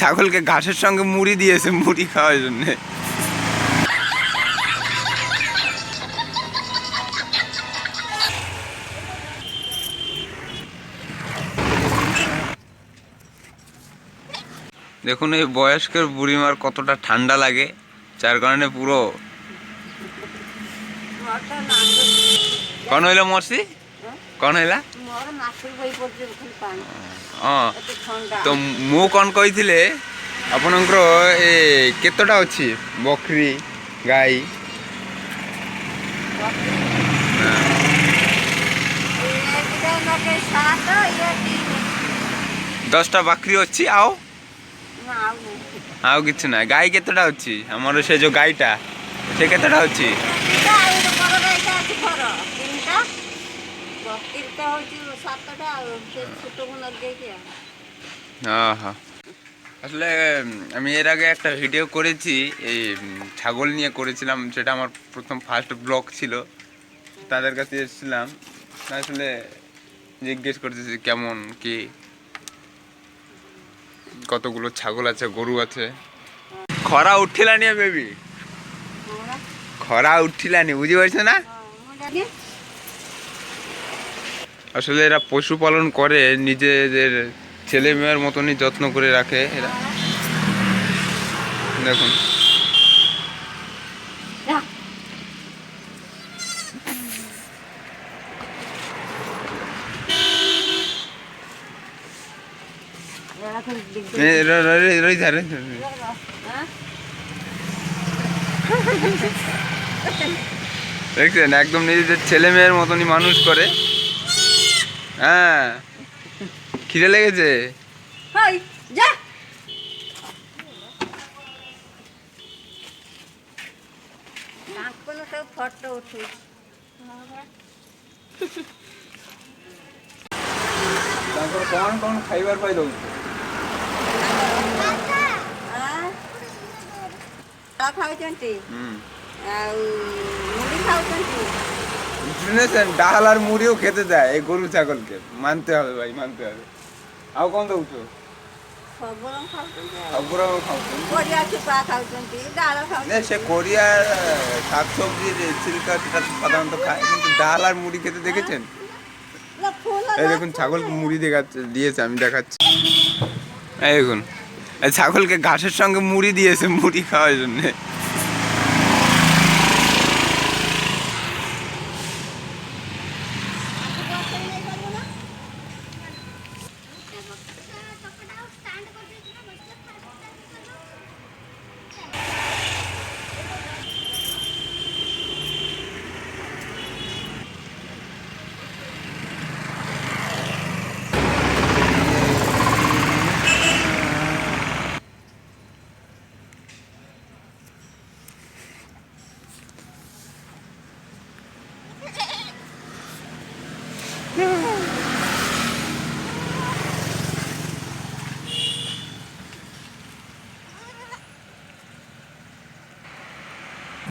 ছাগলকে ঘাসের সঙ্গে মুড়ি দিয়েছে মুড়ি খাওয়ার জন্য। দেখুন এই বয়স্কের বুড়িমার কতটা ঠান্ডা লাগে, যার কারণে পুরো কন হইলা মরছি, কন হইলা তো ମୁଁ କଣ କହିଥିଲେ ଆପଣଙ୍କର ଏ କେତେଟା ଅଛି ବକରୀ ଗାଈ? 10ଟା ବକରୀ ଅଛି ଆଉ କିଛି ନାହିଁ। ଗାଈ କେତେଟା ଅଛି? ଆମର ସେ ଯୋଉ ଗାଈଟା ସେ କେତେଟା ଅଛି? আসলে আমি এর আগে একটা ভিডিও করেছি, এই ছাগল নিয়ে করেছিলাম, সেটা আমার প্রথম ফার্স্ট ব্লগ ছিল। তাদের কাছে এসেছিলাম, আসলে জিজ্ঞেস করতেছি কেমন কি, কতগুলো ছাগল আছে, গরু আছে। খরা উঠিলানি বেবি, খরা উঠিলানি, বুঝি পারছো না? আসলে এরা পশুপালন করে, নিজেদের ছেলে মেয়ের মতনই যত্ন করে রাখে এরা। দেখুন দেখছেন, একদম নিজেদের ছেলে মেয়ের মতনই মানুষ করে। হ্যাঁ, খিদে লেগেছে। କଣ କଣ ଖାଇବାର ପାଇଁ ଦଉଛୁ? ডাল আর মুড়িও খেতে দেয় এই গরু ছাগলকে, মানতে হবে ভাই, মানতে হবে। ଆଉ କଣ ଦଉଛୁ? সে কোরিয়ার শাকসবজির ছিলকা সেটা সাধারণত খায়, কিন্তু ডাল আর মুড়ি খেতে দেখেছেন? এই দেখুন ছাগলকে মুড়ি দিয়েছে, আমি দেখাচ্ছি। এই দেখুন ছাগলকে ঘাসের সঙ্গে মুড়ি দিয়েছে মুড়ি খাওয়ার জন্য।